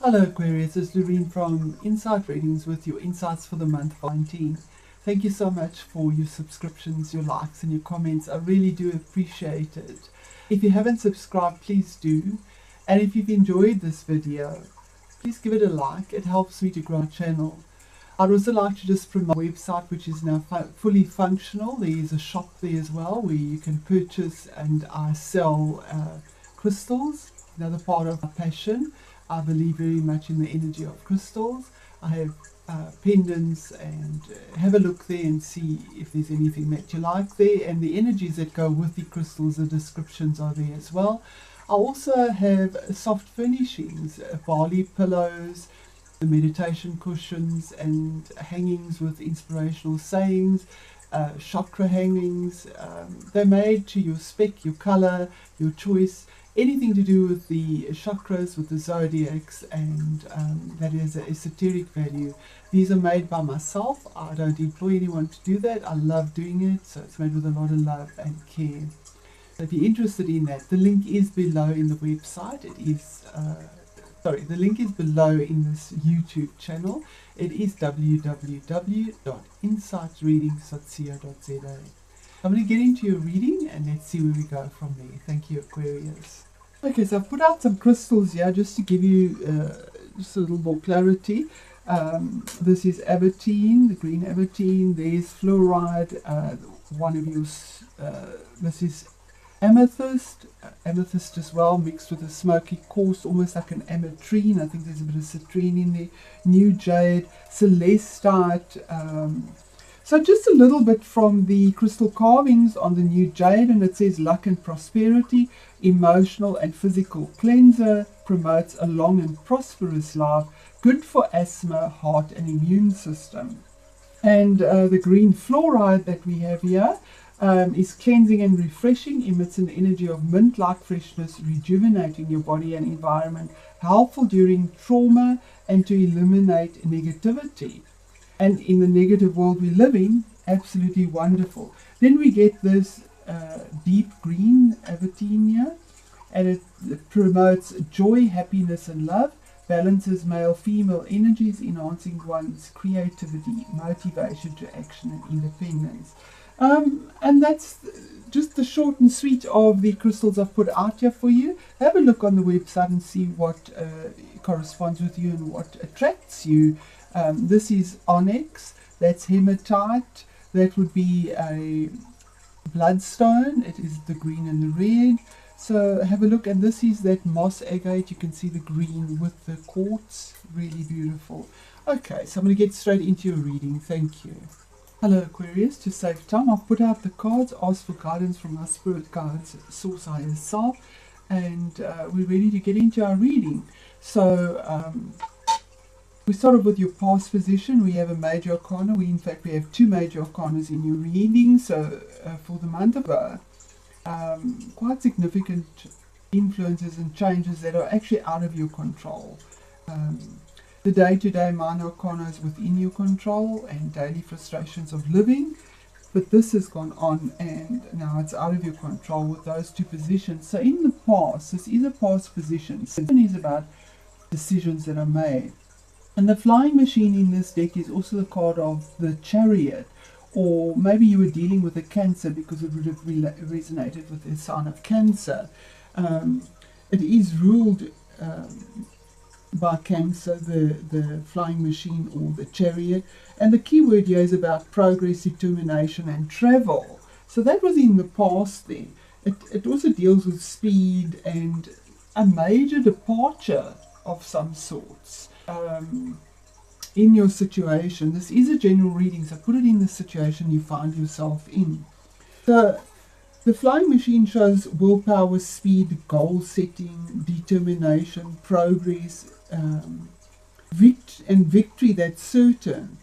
Hello Aquarius, it's Lorene from Insight Readings with your insights for the month of 19. Thank you so much for your subscriptions, your likes and your comments. I really do appreciate it. If you haven't subscribed, please do. And if you've enjoyed this video, please give it a like. It helps me to grow our channel. I'd also like to just promote my website, which is now fully functional. There is a shop there as well where you can purchase and I sell crystals, another part of my passion. I believe very much in the energy of crystals. I have pendants, and have a look there and see if there's anything that you like there, and the energies that go with the crystals, the descriptions are there as well. I also have soft furnishings, barley pillows, the meditation cushions and hangings with inspirational sayings, chakra hangings. They're made to your spec, your color, your choice, anything to do with the chakras, with the zodiacs, and that is an esoteric value. These are made by myself. I don't employ anyone to do that. I love doing it, so it's made with a lot of love and care. So if you're interested in that, the link is below in the website. It is the link is below in this YouTube channel. It is www.insightreadings.co.za. I'm going to get into your reading and let's see where we go from there. Thank you, Aquarius. Okay, so I've put out some crystals here just to give you just a little more clarity. This is Abertine, the green Abertine. There's fluoride, one of your, this is amethyst as well, mixed with a smoky quartz, almost like an ametrine. I think there's a bit of citrine in there. New jade, celestite. So just a little bit from the crystal carvings on the new jade, and it says luck and prosperity, emotional and physical cleanser, promotes a long and prosperous life, good for asthma, heart and immune system. And the green fluoride that we have here is cleansing and refreshing, emits an energy of mint-like freshness, rejuvenating your body and environment, helpful during trauma and to eliminate negativity. And in the negative world we live in, absolutely wonderful. Then we get this deep green Abertine, and it promotes joy, happiness and love, balances male-female energies, enhancing one's creativity, motivation to action and independence. And that's just the short and sweet of the crystals I've put out here for you. Have a look on the website and see what corresponds with you and what attracts you. This is onyx, that's hematite, that would be a bloodstone. It is the green and the red. So have a look, and this is that moss agate. You can see the green with the quartz, really beautiful. Okay, so I'm going to get straight into your reading. Thank you. Hello Aquarius, to save time I've put out the cards, asked for guidance from our spirit guides, source higher self, and we're ready to get into our reading. So we start off with your past position. We have a major arcana. In fact we have two major arcanas in your reading. So for the month of quite significant influences and changes that are actually out of your control. The day-to-day minor arcana is within your control, and daily frustrations of living. But this has gone on and now it's out of your control with those two positions. So in the past, this is a past position. Seven is about decisions that are made. And the flying machine in this deck is also the card of the Chariot. Or maybe you were dealing with a Cancer, because it would have resonated with the sign of Cancer. It is ruled by Cancer, the flying machine or the Chariot. And the key word here is about progress, determination and travel. So that was in the past there. It also deals with speed and a major departure of some sorts. In your situation, this is a general reading, so put it in the situation you find yourself in. So the flying machine shows willpower, speed, goal setting, determination, progress, victory that's certain.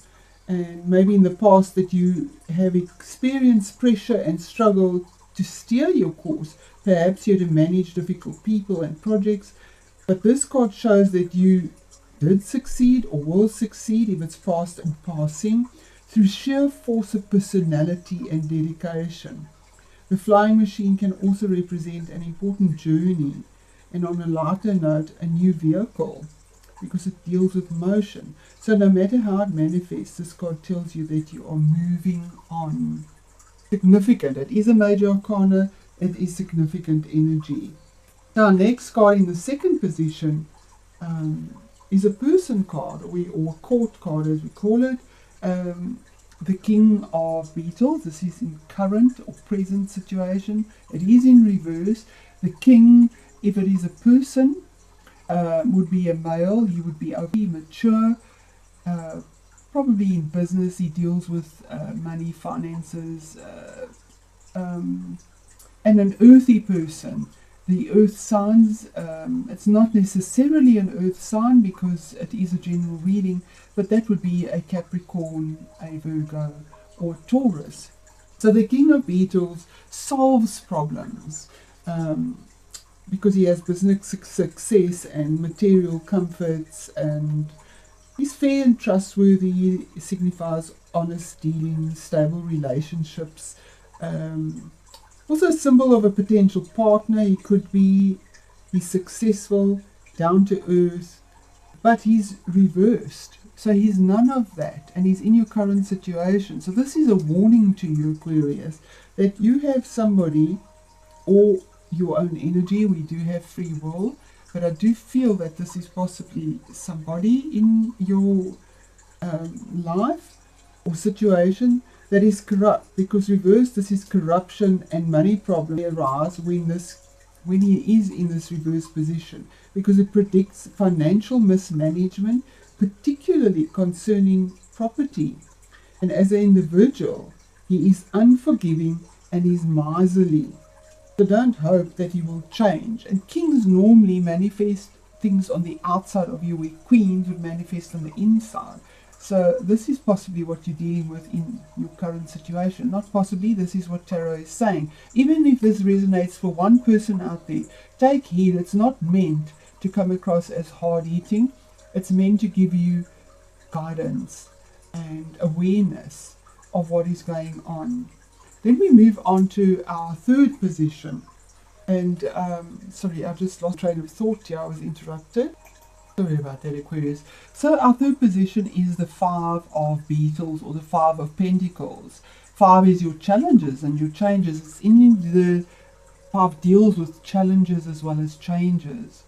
And maybe in the past that you have experienced pressure and struggle to steer your course. Perhaps you had to manage difficult people and projects, but this card shows that you did succeed or will succeed, if it's past and passing, through sheer force of personality and dedication. The flying machine can also represent an important journey, and on a lighter note, a new vehicle. because it deals with motion. So no matter how it manifests, this card tells you that you are moving on. Significant. It is a major arcana. It is significant energy. Now, next card in the second position is a person card, or court card as we call it. The King of Beetles. This is in current or present situation. It is in reverse. The King, if it is a person, would be a male. He would be mature, probably in business. He deals with money, finances, and an earthy person. The earth signs, it's not necessarily an earth sign because it is a general reading, but that would be a Capricorn, a Virgo, or Taurus. So the King of Beetles solves problems because he has business success and material comforts, and he's fair and trustworthy. He signifies honest dealings, stable relationships. Also a symbol of a potential partner. He could be, he's successful, down to earth, but he's reversed. So he's none of that, and he's in your current situation. So this is a warning to you, Aquarius, that you have somebody, or your own energy. We do have free will, but I do feel that this is possibly somebody in your life or situation that is corrupt, because reverse, this is corruption and money problems arise when he is in this reverse position, because it predicts financial mismanagement, particularly concerning property. And as an individual, he is unforgiving and is miserly. So don't hope that he will change. And kings normally manifest things on the outside of you, where queens would manifest on the inside. So this is possibly what you're dealing with in your current situation. Not possibly, this is what tarot is saying. Even if this resonates for one person out there, take heed. It's not meant to come across as hard-hitting. It's meant to give you guidance and awareness of what is going on. Then we move on to our third position. And, sorry, I just lost train of thought here. I was interrupted. Sorry about that, Aquarius. So our third position is the Five of Beetles, or the Five of Pentacles. Five is your challenges and your changes. It's in the Five deals with challenges as well as changes.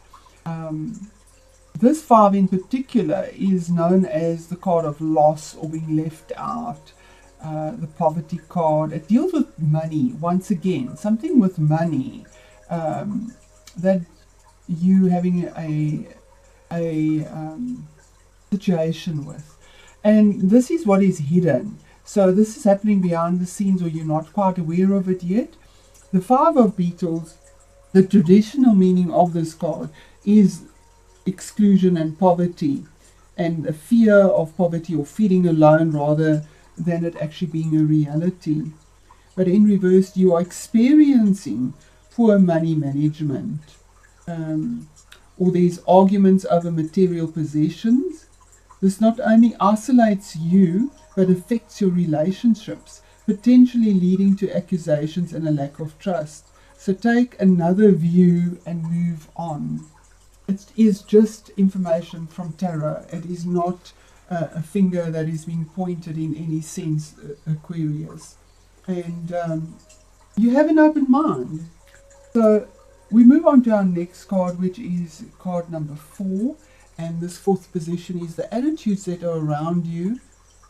This Five in particular is known as the card of loss or being left out. The poverty card. It deals with money once again. Something with money that you having a situation with, and this is what is hidden. So this is happening behind the scenes, or you're not quite aware of it yet. The Five of Beetles, the traditional meaning of this card is exclusion and poverty, and a fear of poverty, or feeling alone, rather than it actually being a reality. But in reverse, you are experiencing poor money management, or there's arguments over material possessions. This not only isolates you, but affects your relationships, potentially leading to accusations and a lack of trust. So take another view and move on. It is just information from tarot. It is not a finger that is being pointed in any sense, Aquarius. And you have an open mind. So we move on to our next card, which is card number 4. And this fourth position is the attitudes that are around you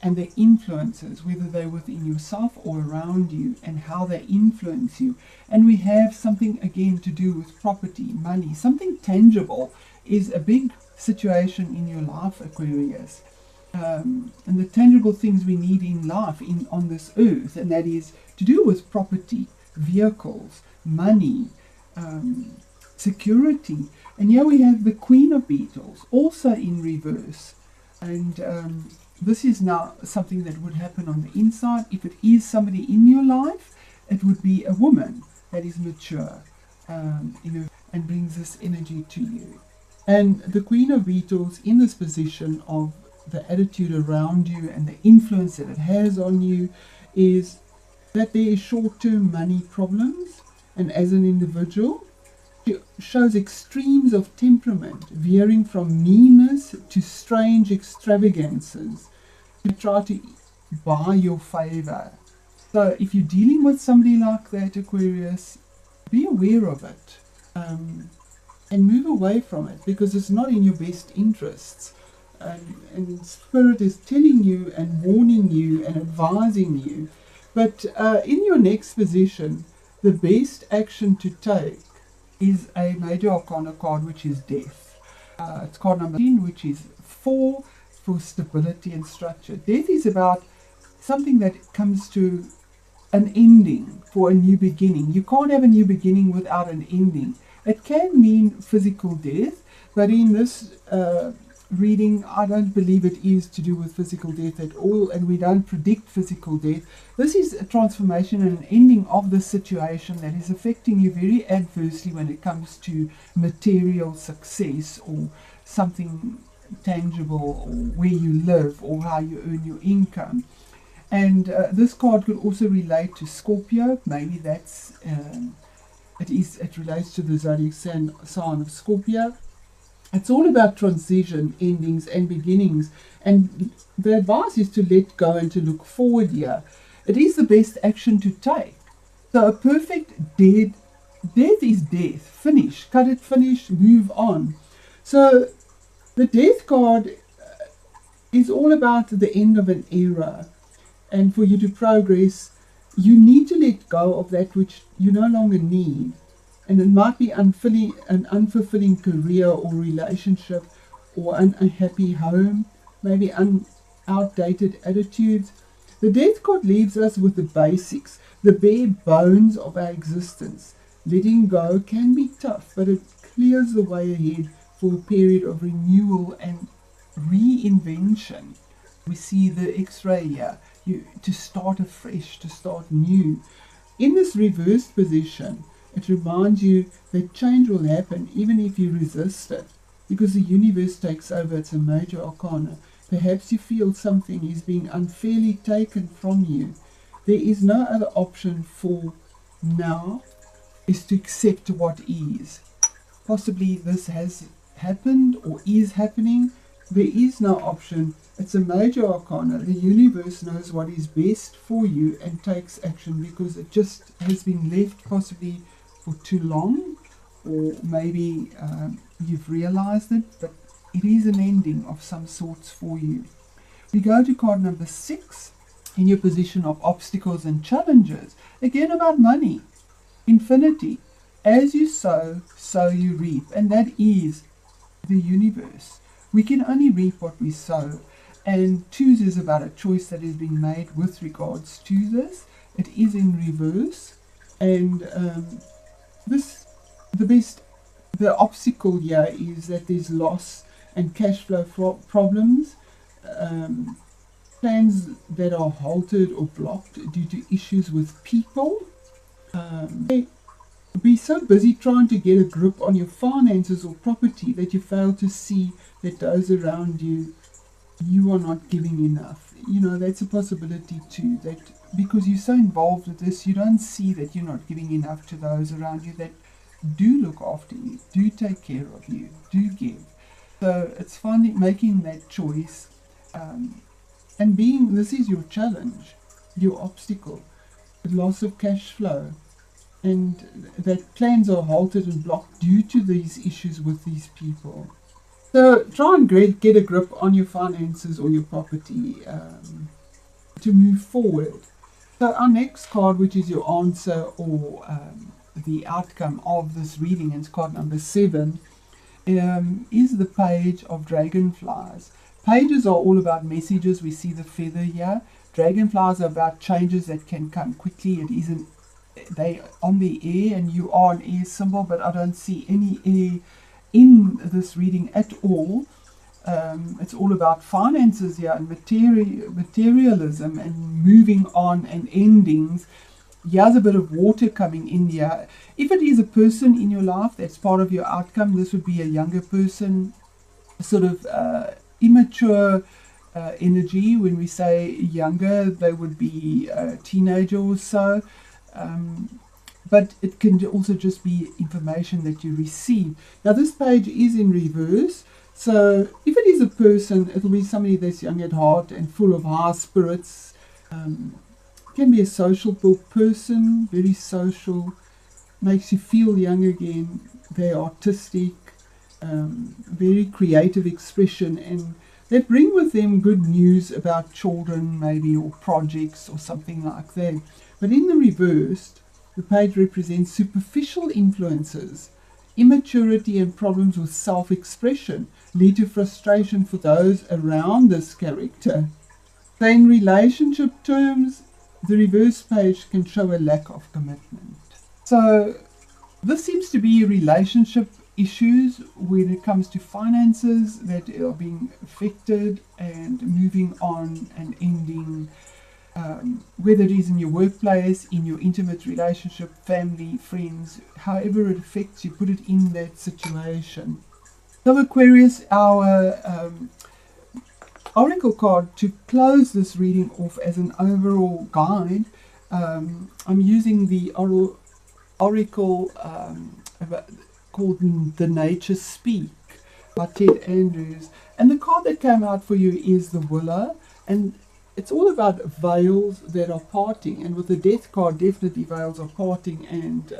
and the influences, whether they're within yourself or around you, and how they influence you. And we have something again to do with property, money. Something tangible is a big situation in your life, Aquarius. And the tangible things we need in life on this earth, and that is to do with property, vehicles, money, security. And here we have the Queen of Beetles, also in reverse. And this is now something that would happen on the inside. If it is somebody in your life, it would be a woman that is mature, and brings this energy to you. And the Queen of Beetles in this position of the attitude around you and the influence that it has on you is that there is short-term money problems, and as an individual She shows extremes of temperament, veering from meanness to strange extravagances to try to buy your favor. So if you're dealing with somebody like that, Aquarius, be aware of it, and move away from it, because it's not in your best interests. And Spirit is telling you and warning you and advising you. But in your next position, the best action to take is a major arcana card, which is Death. It's card number 10, which is 4 for stability and structure. Death is about something that comes to an ending for a new beginning. You can't have a new beginning without an ending. It can mean physical death, but in this reading, I don't believe it is to do with physical death at all, and we don't predict physical death. This is a transformation and an ending of the situation that is affecting you very adversely when it comes to material success or something tangible, or where you live or how you earn your income. And this card could also relate to Scorpio. Maybe that's it relates to the zodiac sign of Scorpio. It's all about transition, endings and beginnings, and the advice is to let go and to look forward here. It is the best action to take. So a perfect death is death. Finish, cut it, finish, move on. So the Death card is all about the end of an era, and for you to progress, you need to let go of that which you no longer need. And it might be an unfulfilling career or relationship, or an unhappy home, maybe outdated attitudes. The Death card leaves us with the basics, the bare bones of our existence. Letting go can be tough, but it clears the way ahead for a period of renewal and reinvention. We see the X-ray here, to start afresh, to start new. In this reversed position, it reminds you that change will happen even if you resist it, because the universe takes over. It's a major arcana. Perhaps you feel something is being unfairly taken from you. There is no other option for now is to accept what is. Possibly this has happened or is happening. There is no option. It's a major arcana. The universe knows what is best for you and takes action, because it just has been left possibly for too long, or maybe you've realized it, but it is an ending of some sorts for you. We go to card number 6, in your position of obstacles and challenges. Again about money, infinity. As you sow, so you reap, and that is the universe. We can only reap what we sow, and choose is about a choice that is being made with regards to this. It is in reverse, and the obstacle here is that there's loss and cash flow problems, plans that are halted or blocked due to issues with people. Be so busy trying to get a grip on your finances or property that you fail to see that those around you are not giving enough. That's a possibility too, that because you're so involved with this, you don't see that you're not giving enough to those around you that do look after you, do take care of you, do give. So it's making that choice, and this is your challenge, your obstacle, the loss of cash flow, and that plans are halted and blocked due to these issues with these people. So try and get a grip on your finances or your property to move forward. So our next card, which is your answer or the outcome of this reading, and it's card number 7, is the page of dragonflies. Pages are all about messages. We see the feather here. Dragonflies are about changes that can come quickly. They on the air, and you are an air symbol, but I don't see any air in this reading at all. It's all about finances here and materialism and moving on and endings. Here's a bit of water coming in here. If it is a person in your life that's part of your outcome, this would be a younger person, sort of immature energy. When we say younger, they would be a teenager or so. but it can also just be information that you receive. Now this page is in reverse, so if it is a person, it'll be somebody that's young at heart and full of high spirits. Can be a social person, very social, makes you feel young again, very artistic, very creative expression, and they bring with them good news about children maybe, or projects or something like that. But in the reverse, the page represents superficial influences. Immaturity and problems with self-expression lead to frustration for those around this character. So in relationship terms, the reverse page can show a lack of commitment. So this seems to be relationship issues when it comes to finances that are being affected and moving on and ending, whether it is in your workplace, in your intimate relationship, family, friends, however it affects you, put it in that situation. So Aquarius, our oracle card to close this reading off as an overall guide, I'm using the oracle called The Nature Speak by Ted Andrews, and the card that came out for you is the Willow, and it's all about veils that are parting, and with the Death card definitely veils are parting and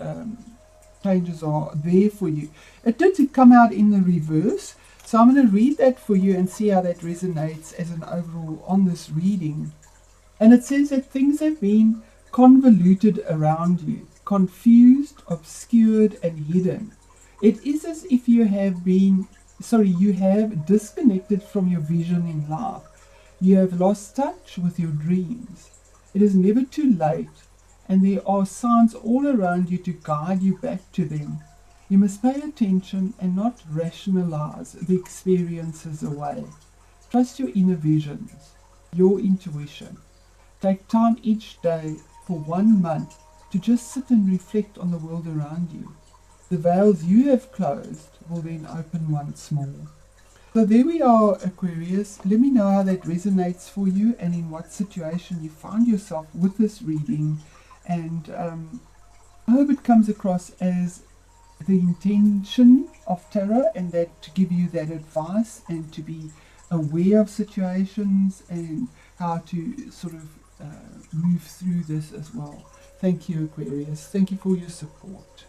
changes are there for you. It did come out in the reverse, so I'm going to read that for you and see how that resonates as an overall on this reading. And it says that things have been convoluted around you, confused, obscured and hidden. It is as if you have disconnected from your vision in life. You have lost touch with your dreams. It is never too late, and there are signs all around you to guide you back to them. You must pay attention and not rationalize the experiences away. Trust your inner visions, your intuition. Take time each day for 1 month to just sit and reflect on the world around you. The veils you have closed will then open once more. So there we are, Aquarius. Let me know how that resonates for you and in what situation you find yourself with this reading. And I hope it comes across as the intention of tarot, and that to give you that advice and to be aware of situations and how to sort of move through this as well. Thank you, Aquarius. Thank you for your support.